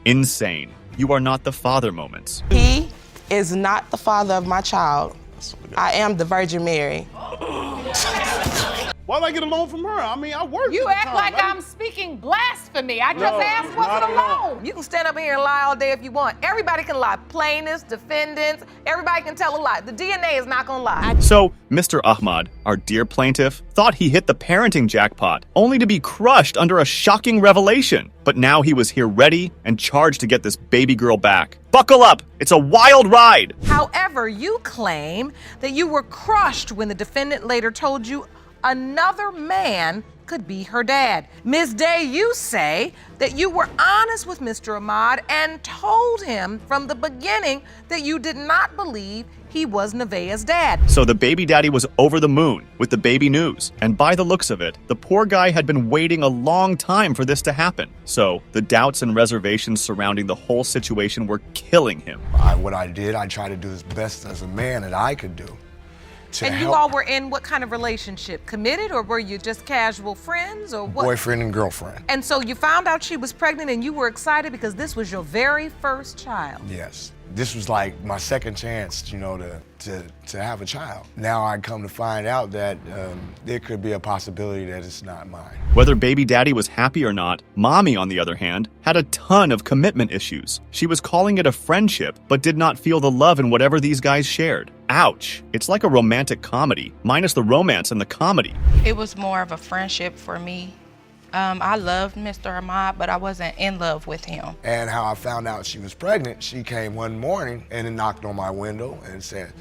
Insane. You are not the father moments. He is not the father of my child. I am the Virgin Mary. Why did I get a loan from her? I mean, I worked. You act like I'm speaking blasphemy. I just asked, was it a loan? You can stand up here and lie all day if you want. Everybody can lie. Plaintiffs, defendants, everybody can tell a lie. The DNA is not gonna lie. So, Mr. Ahmad, our dear plaintiff, thought he hit the parenting jackpot, only to be crushed under a shocking revelation. But now he was here ready and charged to get this baby girl back. Buckle up! It's a wild ride! However, you claim that you were crushed when the defendant later told you another man could be her dad. Ms. Day, you say that you were honest with Mr. Ahmad and told him from the beginning that you did not believe he was Nevaeh's dad. So the baby daddy was over the moon with the baby news. And by the looks of it, the poor guy had been waiting a long time for this to happen. So the doubts and reservations surrounding the whole situation were killing him. What I did, I tried to do as best as a man that I could do. And you all were in what kind of relationship? Committed, or were you just casual friends, or what? Boyfriend and girlfriend. And so you found out she was pregnant and you were excited because this was your very first child. Yes. This was like my second chance, you know, to have a child. Now I come to find out that there could be a possibility that it's not mine. Whether baby daddy was happy or not, mommy, on the other hand, had a ton of commitment issues. She was calling it a friendship, but did not feel the love in whatever these guys shared. Ouch. It's like a romantic comedy, minus the romance and the comedy. It was more of a friendship for me. I loved Mr. Ahmad, but I wasn't in love with him. And how I found out she was pregnant, she came one morning and knocked on my window and said,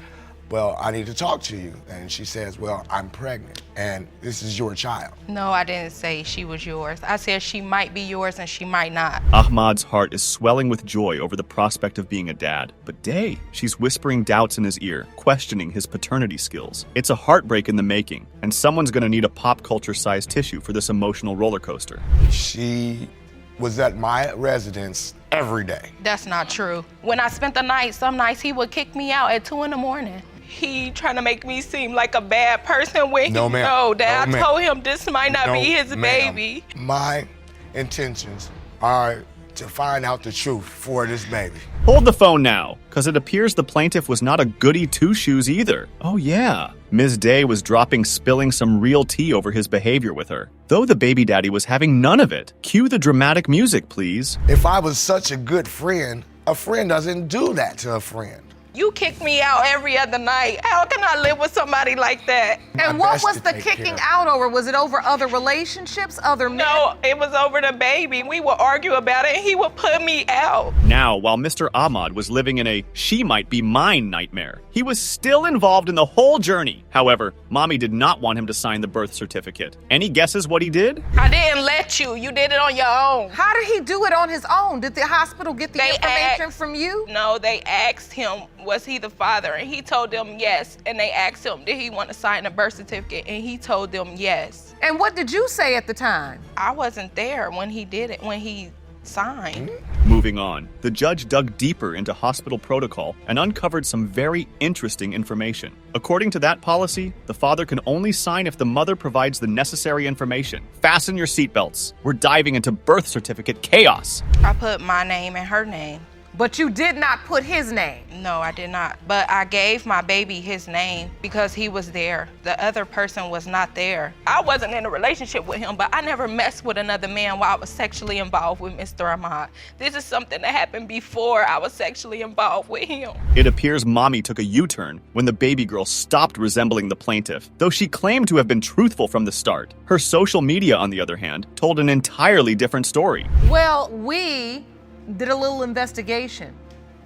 well, I need to talk to you. And she says, well, I'm pregnant and this is your child. No, I didn't say she was yours. I said she might be yours and she might not. Ahmad's heart is swelling with joy over the prospect of being a dad. But Day, she's whispering doubts in his ear, questioning his paternity skills. It's a heartbreak in the making, and someone's gonna need a pop culture-sized tissue for this emotional roller coaster. She was at my residence every day. That's not true. When I spent the night, some nights he would kick me out at 2 a.m. He trying to make me seem like a bad person when he know that I told him this might not be his baby. My intentions are to find out the truth for this baby. Hold the phone now, because it appears the plaintiff was not a goody two-shoes either. Oh yeah, Ms. Day was spilling some real tea over his behavior with her, though the baby daddy was having none of it. Cue the dramatic music, please. If I was such a good friend, a friend doesn't do that to a friend. You kick me out every other night. How can I live with somebody like that? And what was the kicking out over? Was it over other relationships, other men? No, it was over the baby. We would argue about it and he would put me out. Now, while Mr. Ahmad was living in a she might be mine nightmare, he was still involved in the whole journey. However, mommy did not want him to sign the birth certificate. Any guesses what he did? I didn't let you. You did it on your own. How did he do it on his own? Did the hospital get the information from you? No, they asked him, was he the father? And he told them yes. And they asked him, did he want to sign a birth certificate? And he told them yes. And what did you say at the time? I wasn't there when he did it, when he signed. Moving on, the judge dug deeper into hospital protocol and uncovered some very interesting information. According to that policy, the father can only sign if the mother provides the necessary information. Fasten your seatbelts. We're diving into birth certificate chaos. I put my name and her name. But you did not put his name? No, I did not. But I gave my baby his name because he was there. The other person was not there. I wasn't in a relationship with him, but I never messed with another man while I was sexually involved with Mr. Ahmad. This is something that happened before I was sexually involved with him. It appears mommy took a U-turn when the baby girl stopped resembling the plaintiff, though she claimed to have been truthful from the start. Her social media, on the other hand, told an entirely different story. Well, we did a little investigation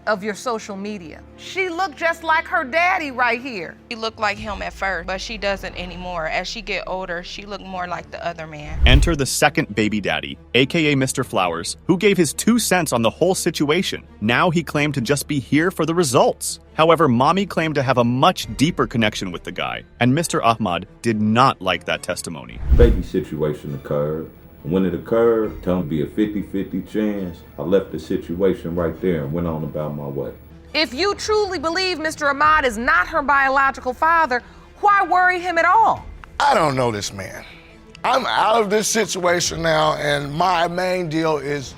of your social media. She looked just like her daddy right here. She looked like him at first, but she doesn't anymore. As she get older, she looked more like the other man. Enter the second baby daddy, aka Mr. Flowers, who gave his 2 cents on the whole situation. Now he claimed to just be here for the results. However, mommy claimed to have a much deeper connection with the guy, and Mr. Ahmad did not like that testimony. Baby situation occurred. When it occurred, told me to be a 50-50 chance. I left the situation right there and went on about my way. If you truly believe Mr. Ahmad is not her biological father, why worry him at all? I don't know this man. I'm out of this situation now, and my main deal is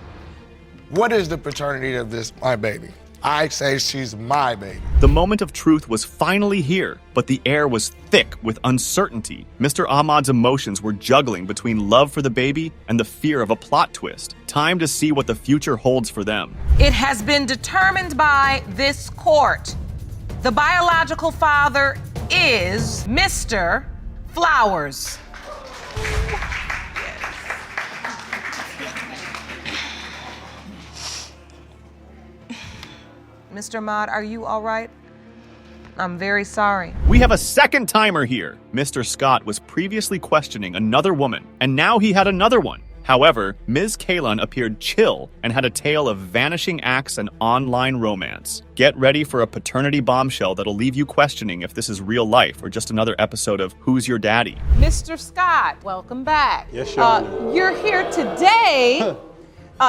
what is the paternity of my baby? I say she's my baby. The moment of truth was finally here, but the air was thick with uncertainty. Mr. Ahmad's emotions were juggling between love for the baby and the fear of a plot twist. Time to see what the future holds for them. It has been determined by this court. The biological father is Mr. Flowers. Mr. Ahmad, are you all right? I'm very sorry. We have a second timer here. Mr. Scott was previously questioning another woman, and now he had another one. However, Ms. Kalon appeared chill and had a tale of vanishing acts and online romance. Get ready for a paternity bombshell that'll leave you questioning if this is real life or just another episode of Who's Your Daddy? Mr. Scott, welcome back. Yes, Your Honor. You're here today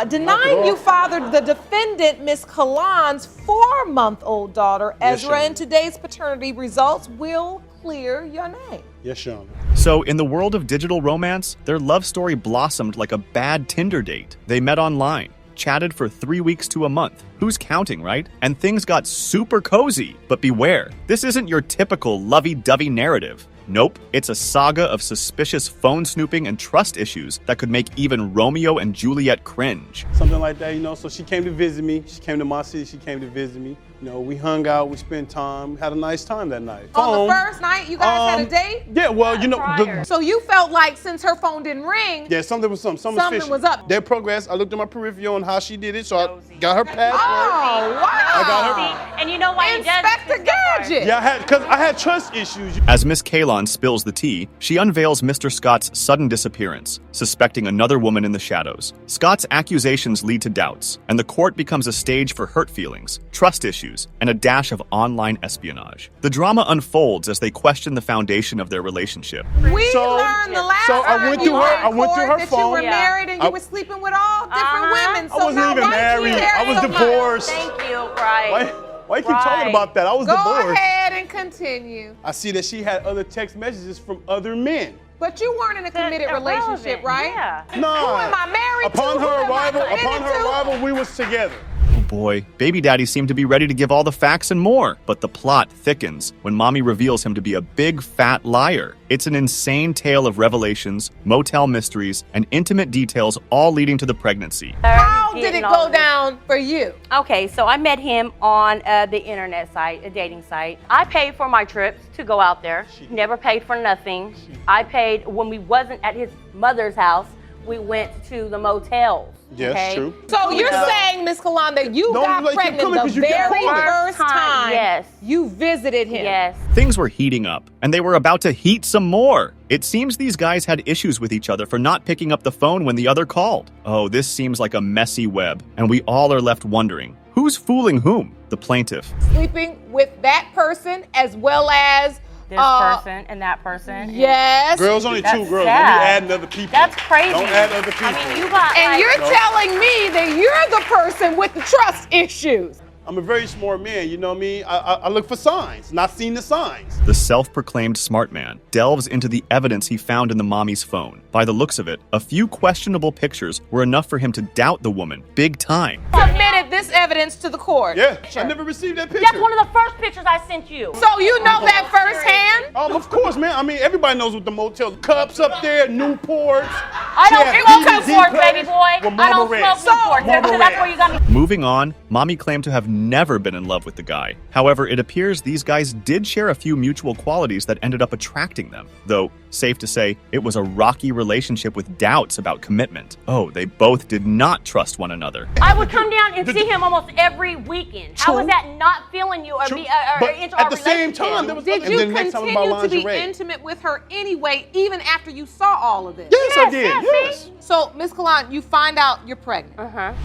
denying you fathered the defendant, Ms. Kalon's 4-month-old daughter, Yes, Your Ezra, Honor. and today's paternity results will clear your name. Yes, Your Honor. So, in the world of digital romance, their love story blossomed like a bad Tinder date. They met online, chatted for 3 weeks to a month. Who's counting, right? And things got super cozy. But beware, this isn't your typical lovey-dovey narrative. Nope, it's a saga of suspicious phone snooping and trust issues that could make even Romeo and Juliet cringe. Something like that, you know. So she came to visit me. She came to my city. She came to visit me. You know, we hung out. We spent time. Had a nice time that night. On the first night, you guys had a date? Yeah, well, you know. So you felt like since her phone didn't ring, Yeah, something was something Something fishy. was up. Their progress. I looked at my peripheral on how she did it, so I got her password. oh, wow. I got her. And you know why he does Inspector Gadget. Yeah, because I had trust issues. As Miss Kalon spills the tea, she unveils Mr. Scott's sudden disappearance, suspecting another woman in the shadows. Scott's accusations lead to doubts, and the court becomes a stage for hurt feelings, trust issues, and a dash of online espionage. The drama unfolds as they question the foundation of their relationship. We So- learned the last so I time went you through were her- in I went through court her that you phone. were Yeah. married and you I- were sleeping with all different women. I So wasn't now even why do you married. care I was so much? divorced. Thank you, right. Why you keep talking about that? I was Go divorced. ahead and continue. I see that she had other text messages from other men. But you weren't in a committed irrelevant, relationship, right? yeah. Nah. Who am I married upon to? her Who am I arrival, committed upon her to? arrival, we was together. Oh boy, baby daddy seemed to be ready to give all the facts and more, but the plot thickens when mommy reveals him to be a big fat liar. It's an insane tale of revelations, motel mysteries, and intimate details all leading to the pregnancy. How did it go down for you? Okay, so I met him on the internet site, a dating site. I paid for my trips to go out there. Never paid for nothing. I paid when we wasn't at his mother's house. We went to the motels. Yes, okay? true. So you're saying, Miss Kalon, that you Don't got like you pregnant coming the 'cause you got very pregnant. first time Yes. you visited him. Yes. Things were heating up, and they were about to heat some more. It seems these guys had issues with each other for not picking up the phone when the other called. Oh, this seems like a messy web, and we all are left wondering, who's fooling whom? The plaintiff. Sleeping with that person as well as This person and that person. Yes. Girls, only That's two girls. sad. Don't be adding other people. That's crazy. Don't add other people. I mean, you got And like, you're telling me that you're the person with the trust issues. I'm a very smart man, you know what I mean? I look for signs, not seeing the signs. The self-proclaimed smart man delves into the evidence he found in the mommy's phone. By the looks of it, a few questionable pictures were enough for him to doubt the woman big time. Submitted this evidence to the court. Yeah, I never received that picture. That's one of the first pictures I sent you. So you know that firsthand? Of course, man. I mean, everybody knows what the motel cups up there, Newports. I don't Yeah, smoke DVD Newports, players baby boy. with I don't Marlboro Reds. smoke Newports. Marlboro That's where Reds. you got me. Moving on, mommy claimed to have never been in love with the guy. However, it appears these guys did share a few mutual qualities that ended up attracting them. Though, safe to say, it was a rocky relationship with doubts about commitment. Oh, they both did not trust one another. I would come down and see him almost every weekend. How True. is that not feeling you or True. be But into at our the same relationship? time, there was Did and you then next time it was continue about to be lingerie. intimate with her anyway, even after you saw all of this? Yes, I did. yes, Yes. So, Miss Kalon, you find out you're pregnant.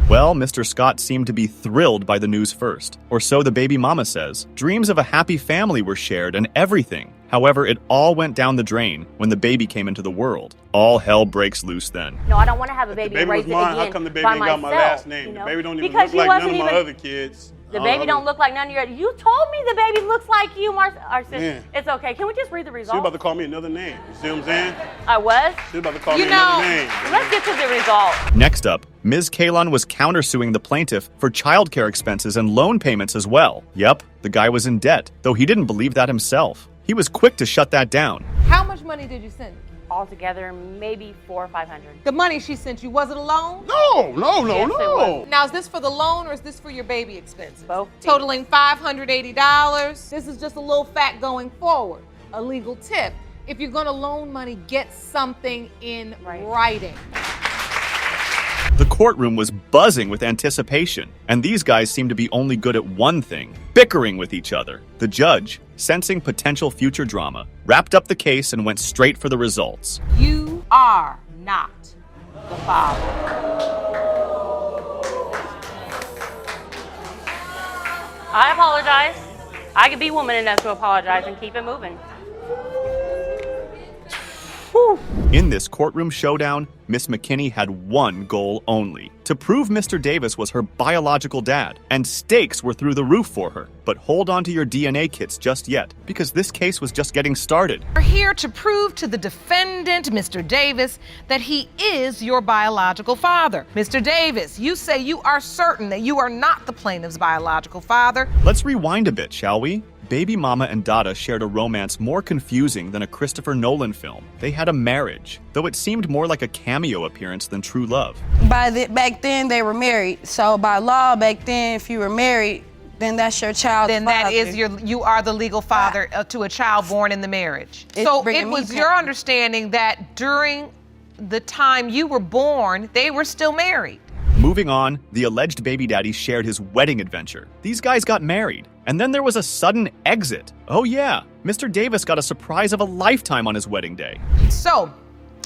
Well, Mr. Scott seemed to be thrilled by the news first, or so the baby mama says. Dreams of a happy family were shared and everything. However, it all went down the drain when the baby came into the world. All hell breaks loose then. No, I don't want to have a baby. The baby raise was mine. it again How come the baby by ain't got my last myself, name? you The know? baby don't even Because look he like none wasn't of my even- other kids. The baby don't look like none of your. You told me the baby looks like you, Arsen. Man. It's okay. Can we just read the She was results? about to call me another name. You see what I'm saying? I was. She was about to call You me know- another name. Let's get to the results. Next up, Ms. Kalon was countersuing the plaintiff for childcare expenses and loan payments as well. Yep, the guy was in debt, though he didn't believe that himself. He was quick to shut that down. How much money did you send? Altogether, maybe $400 or $500. The money she sent you, was it a loan? No, no, Yes, it was. Now, is this for the loan or is this for your baby expenses? Both. Totaling $580. This is just a little fact going forward. A legal tip. If you're going to loan money, get something in writing. The courtroom was buzzing with anticipation, and these guys seemed to be only good at one thing: bickering with each other. The judge, sensing potential future drama, wrapped up the case and went straight for the results. You are not the father. I apologize. I could be woman enough to apologize and keep it moving. In this courtroom showdown, Miss McKinney had one goal only: to prove Mr. Davis was her biological dad, and stakes were through the roof for her. But hold on to your DNA kits just yet, because this case was just getting started. We're here to prove to the defendant, Mr. Davis, that he is your biological father. Mr. Davis, you say you are certain that you are not the plaintiff's biological father. Let's rewind a bit, shall we? Baby Mama and Dada shared a romance more confusing than a Christopher Nolan film. They had a marriage, though it seemed more like a cameo appearance than true love. Back then, they were married. So by law, back then, if you were married, then that's your child's Then father. that is you are the legal father to a child born in the marriage. It's So bringing it me was back. your understanding that during the time you were born, they were still married. Moving on, the alleged baby daddy shared his wedding adventure. These guys got married, and then there was a sudden exit. Oh yeah, Mr. Davis got a surprise of a lifetime on his wedding day. So,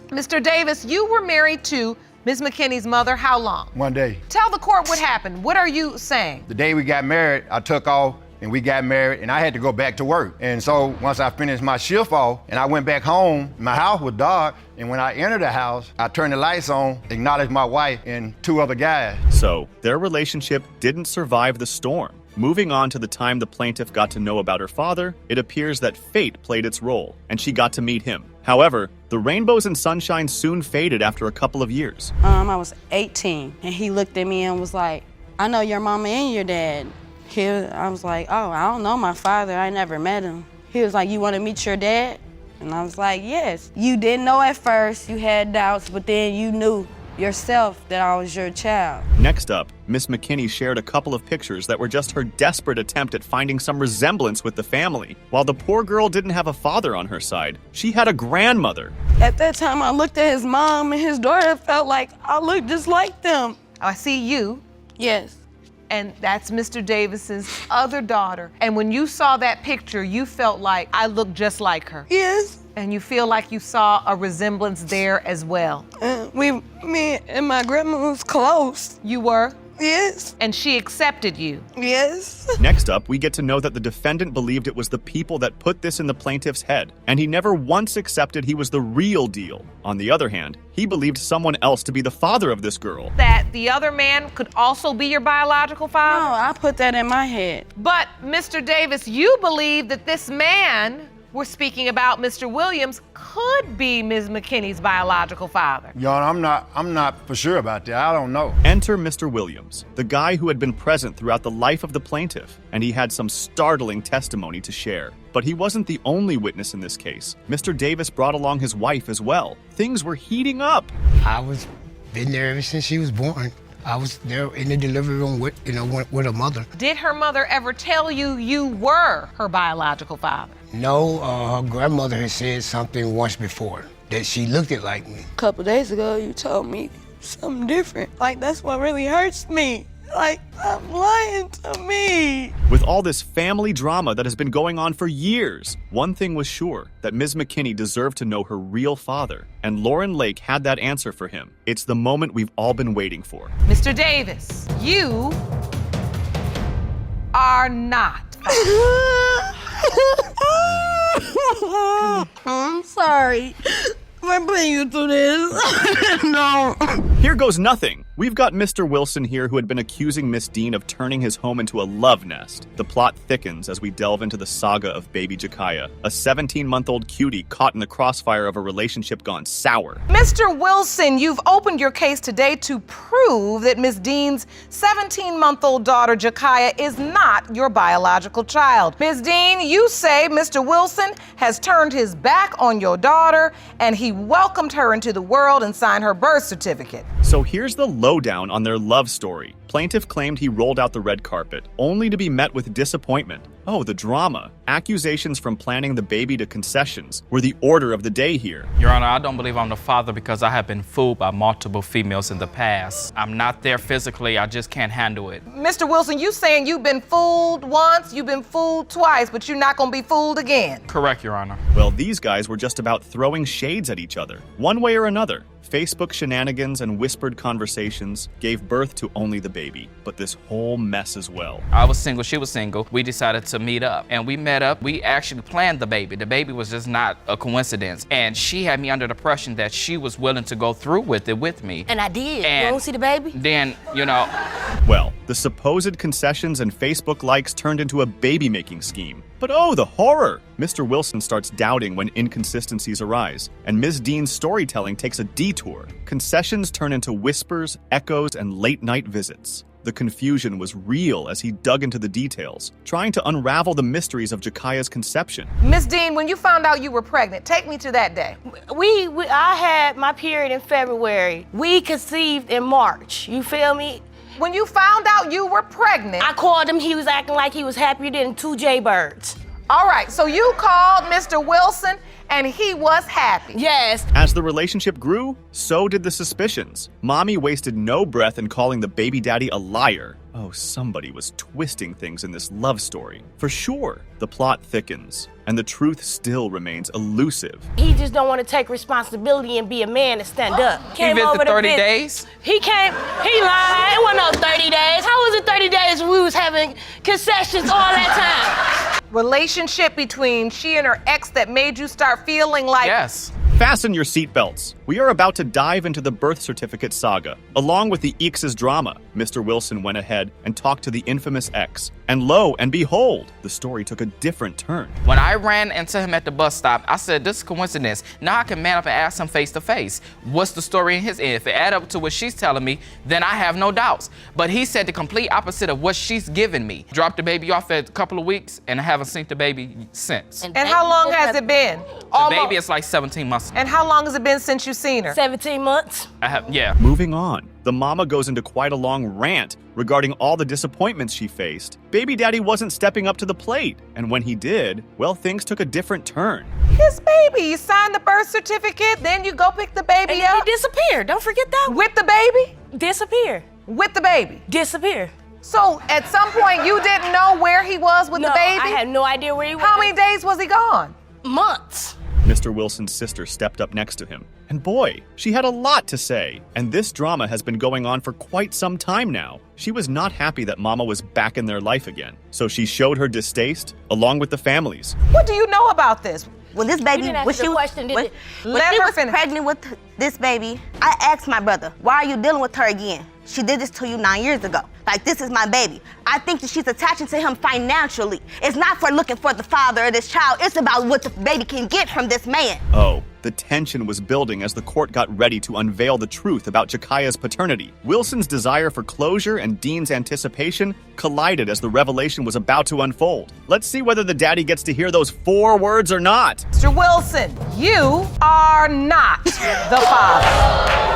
Mr. Davis, you were married to Ms. McKinney's mother how long? One day. Tell the court what happened. What are you saying? The day we got married, I took off and we got married and I had to go back to work. And so once I finished my shift off and I went back home, my house was dark. And when I entered the house, I turned the lights on, acknowledged my wife and two other guys. So, their relationship didn't survive the storm. Moving on to the time the plaintiff got to know about her father, it appears that fate played its role, and she got to meet him. However, the rainbows and sunshine soon faded after a couple of years. I was 18, and he looked at me and was like, I know your mama and your dad. I was like, oh, I don't know my father. I never met him. He was like, you want to meet your dad? And I was like, yes. You didn't know at first, you had doubts, but then you knew yourself that I was your child. Next up, Miss McKinney shared a couple of pictures that were just her desperate attempt at finding some resemblance with the family. While the poor girl didn't have a father on her side, she had a grandmother. At that time, I looked at his mom and his daughter, felt like I looked just like them. I see you. Yes. And that's Mr. Davis's other daughter. And when you saw that picture, you felt like I look just like her. Yes. And you feel like you saw a resemblance there as well. Me and my grandma was close. You were? Yes. And she accepted you? Yes. Next up, we get to know that the defendant believed it was the people that put this in the plaintiff's head, and he never once accepted he was the real deal. On the other hand, he believed someone else to be the father of this girl. That the other man could also be your biological father? No, I put that in my head. But, Mr. Davis, you believe that this man we're speaking about, Mr. Williams, could be Ms. McKinney's biological father. Your Honor, I'm not for sure about that. I don't know. Enter Mr. Williams, the guy who had been present throughout the life of the plaintiff, and he had some startling testimony to share. But he wasn't the only witness in this case. Mr. Davis brought along his wife as well. Things were heating up. I was been there ever since she was born. I was there in the delivery room with her mother. Did her mother ever tell you you were her biological father? No, her grandmother had said something once before, that she looked it like me. A couple days ago, you told me something different. Like, that's what really hurts me. Like, I'm lying to me. With all this family drama that has been going on for years, one thing was sure, that Ms. McKinney deserved to know her real father, and Lauren Lake had that answer for him. It's the moment we've all been waiting for. Mr. Davis, you are not. I'm sorry for putting you through this. No. Here goes nothing. We've got Mr. Wilson here who had been accusing Miss Dean of turning his home into a love nest. The plot thickens as we delve into the saga of baby Jakaya, a 17-month-old cutie caught in the crossfire of a relationship gone sour. Mr. Wilson, you've opened your case today to prove that Miss Dean's 17-month-old daughter, Jakaya, is not your biological child. Ms. Dean, you say Mr. Wilson has turned his back on your daughter and he welcomed her into the world and signed her birth certificate. So here's the lowdown on their love story. Plaintiff claimed he rolled out the red carpet, only to be met with disappointment. Oh, the drama. Accusations from planning the baby to concessions were the order of the day here. Your Honor, I don't believe I'm the father because I have been fooled by multiple females in the past. I'm not there physically, I just can't handle it. Mr. Wilson, you saying you've been fooled once, you've been fooled twice, but you're not gonna be fooled again. Correct, Your Honor. Well, these guys were just about throwing shades at each other, one way or another. Facebook shenanigans and whispered conversations gave birth to only the baby, but this whole mess as well. I was single, she was single. We decided to meet up, and we met up. We actually planned the baby. The baby was just not a coincidence, and she had me under the impression that she was willing to go through with it with me. And I did. And you don't see the baby? Then, you know. Well, the supposed concessions and Facebook likes turned into a baby-making scheme. But oh, the horror! Mr. Wilson starts doubting when inconsistencies arise, and Ms. Dean's storytelling takes a detour. Concessions turn into whispers, echoes, and late-night visits. The confusion was real as he dug into the details, trying to unravel the mysteries of Jakaya's conception. Miss Dean, when you found out you were pregnant, take me to that day. I had my period in February. We conceived in March. You feel me? When you found out you were pregnant, I called him. He was acting like he was happier than 2 jaybirds. All right, so you called Mr. Wilson and he was happy. Yes. As the relationship grew, so did the suspicions. Mommy wasted no breath in calling the baby daddy a liar. Oh, somebody was twisting things in this love story. For sure, the plot thickens, and the truth still remains elusive. He just don't want to take responsibility and be a man and stand up. He visited 30 days? He lied. It wasn't no 30 days. How was it 30 days when we was having concessions all that time? Relationship between she and her ex that made you start feeling like... Yes. Fasten your seatbelts. We are about to dive into the birth certificate saga. Along with the Eekses drama, Mr. Wilson went ahead and talked to the infamous ex. And lo and behold, the story took a different turn. When I ran into him at the bus stop, I said, this is coincidence. Now I can man up and ask him face to face. What's the story in his end? If it add up to what she's telling me, then I have no doubts. But he said the complete opposite of what she's given me. Dropped the baby off at a couple of weeks and I haven't seen the baby since. And how long has it been? The baby is like 17 months. And how long has it been since you've seen her? 17 months. Yeah. Moving on, the mama goes into quite a long rant regarding all the disappointments she faced. Baby daddy wasn't stepping up to the plate, and when he did, well, things took a different turn. His baby, you signed the birth certificate, then you go pick the baby up. He disappeared. Don't forget that. With the baby? Disappear. With the baby? Disappear. So at some point you didn't know where he was with the baby? I had no idea where he was. How many days was he gone? Months. Mr. Wilson's sister stepped up next to him. And boy, she had a lot to say. And this drama has been going on for quite some time now. She was not happy that Mama was back in their life again. So she showed her distaste, along with the families. What do you know about this? When this baby, when she was pregnant with this baby, I asked my brother, why are you dealing with her again? She did this to you 9 years ago. Like, this is my baby. I think that she's attaching to him financially. It's not for looking for the father of this child. It's about what the baby can get from this man. Oh, the tension was building as the court got ready to unveil the truth about Jakaya's paternity. Wilson's desire for closure and Dean's anticipation collided as the revelation was about to unfold. Let's see whether the daddy gets to hear those 4 words or not. Mr. Wilson, you are not the father.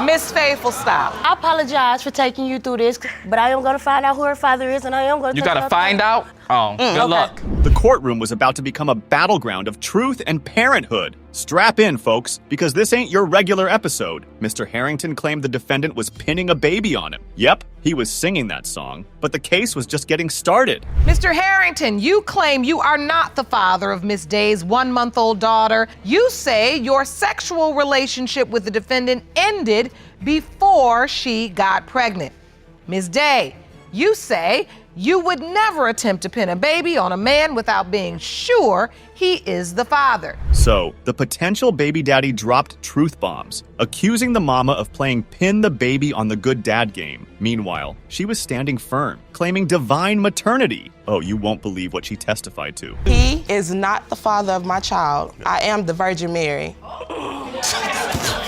Miss Faithful, stop. I apologize for taking you through this, but I am going to find out who her father is, and I am going to... You got to find out? Oh, good luck. The courtroom was about to become a battleground of truth and parenthood. Strap in, folks, because this ain't your regular episode. Mr. Harrington claimed the defendant was pinning a baby on him. Yep, he was singing that song, but the case was just getting started. Mr. Harrington, you claim you are not the father of Miss Day's 1-month-old daughter. You say your sexual relationship with the defendant ended before she got pregnant. Ms. Day, you say you would never attempt to pin a baby on a man without being sure he is the father. So, the potential baby daddy dropped truth bombs, accusing the mama of playing pin the baby on the good dad game. Meanwhile, she was standing firm, claiming divine maternity. Oh, you won't believe what she testified to. He is not the father of my child. I am the Virgin Mary.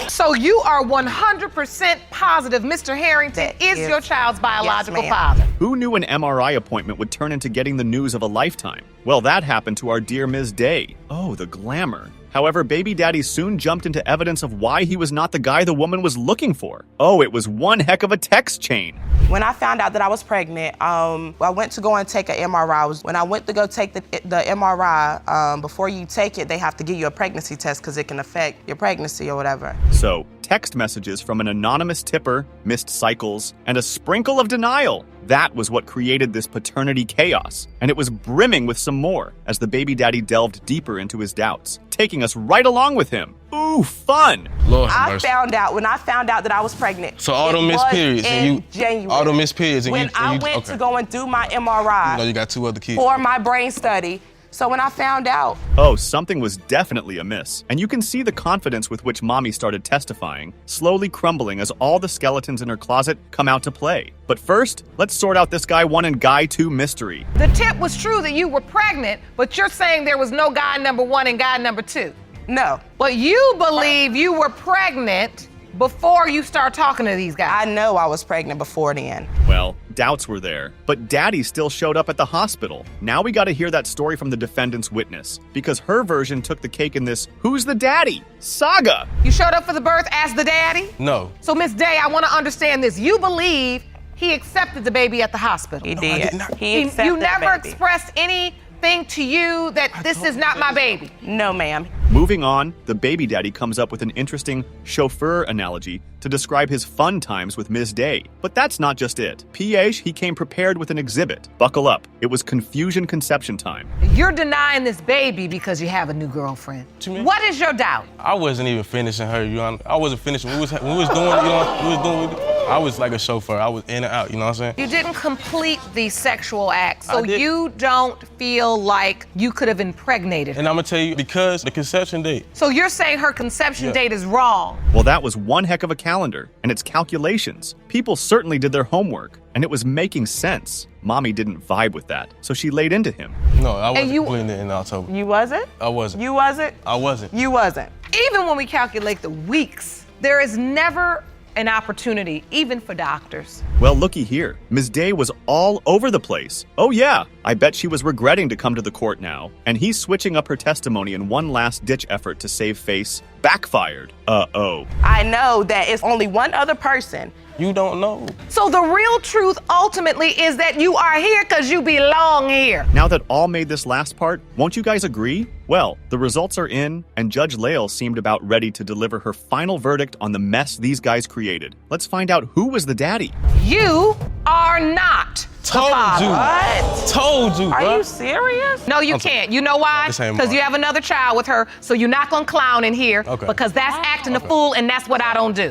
So you are 100% positive Mr. Harrington is your child's biological father? Who knew an MRI appointment would turn into getting the news of a lifetime? Well, that happened to our dear Ms. Day. Oh, the glamour. However, baby daddy soon jumped into evidence of why he was not the guy the woman was looking for. Oh, it was one heck of a text chain. When I found out that I was pregnant, I went to go and take an MRI. When I went to go take the MRI, before you take it, they have to give you a pregnancy test because it can affect your pregnancy or whatever. So, text messages from an anonymous tipper, missed cycles, and a sprinkle of denial. That was what created this paternity chaos, and it was brimming with some more as the baby daddy delved deeper into his doubts, taking us right along with him. Ooh, fun! Lord have I mercy. found out when I found out that I was pregnant. So all them missed periods in January. all them missed periods and when I went to go and do my MRI You know you got 2 other kids. for my brain study. So when I found out, Oh, something was definitely amiss, and you can see the confidence with which Mommy started testifying, slowly crumbling as all the skeletons in her closet come out to play. But first, let's sort out this Guy 1 and Guy 2 mystery. The tip was true that you were pregnant, but you're saying there was no guy number 1 and guy number 2. No. But you believe you were pregnant before you start talking to these guys. I know I was pregnant before then. Well, doubts were there, but Daddy still showed up at the hospital. Now we gotta hear that story from the defendant's witness, because her version took the cake in this Who's the Daddy saga. You showed up for the birth as the daddy? No. So, Miss Day, I want to understand this. You believe he accepted the baby at the hospital? He did. He You accepted never the baby. expressed anything to you that this is not my baby? No, ma'am. Moving on, the baby daddy comes up with an interesting chauffeur analogy to describe his fun times with Ms. Day. But that's not just it. PH, he came prepared with an exhibit. Buckle up. It was confusion conception time. You're denying this baby because you have a new girlfriend. What you mean? What is your doubt? I wasn't even finishing her, you know. I wasn't finishing. We was doing, you know, I was like a chauffeur. I was in and out, you know what I'm saying? You didn't complete the sexual act, so I did. you don't feel like you could have impregnated her. And I'm gonna tell you, because the conception date. So you're saying her conception Yeah. date is wrong? Well, that was one heck of a calendar, and its calculations. People certainly did their homework, and it was making sense. Mommy didn't vibe with that, so she laid into him. No, I wasn't you- completing it in October. You wasn't? I wasn't. You wasn't? I wasn't. You wasn't. Even when we calculate the weeks, there is never an opportunity, even for doctors. Well, looky here. Ms. Day was all over the place. Oh yeah, I bet she was regretting to come to the court now. And he's switching up her testimony in one last-ditch effort to save face. Backfired. Uh-oh. I know that it's only one other person. You don't know. So the real truth ultimately is that you are here because you belong here. Now that all made this last part, won't you guys agree? Well, the results are in, and Judge Lael seemed about ready to deliver her final verdict on the mess these guys created. Let's find out who was the daddy. You are not the Told father. you. What? Told you, Are bro. you serious? No, you I'm sorry. can't. You know why? This ain't Because you mine. have another child with her, so you're not gonna clown in here. Okay. Because that's acting a fool, and that's what I don't do.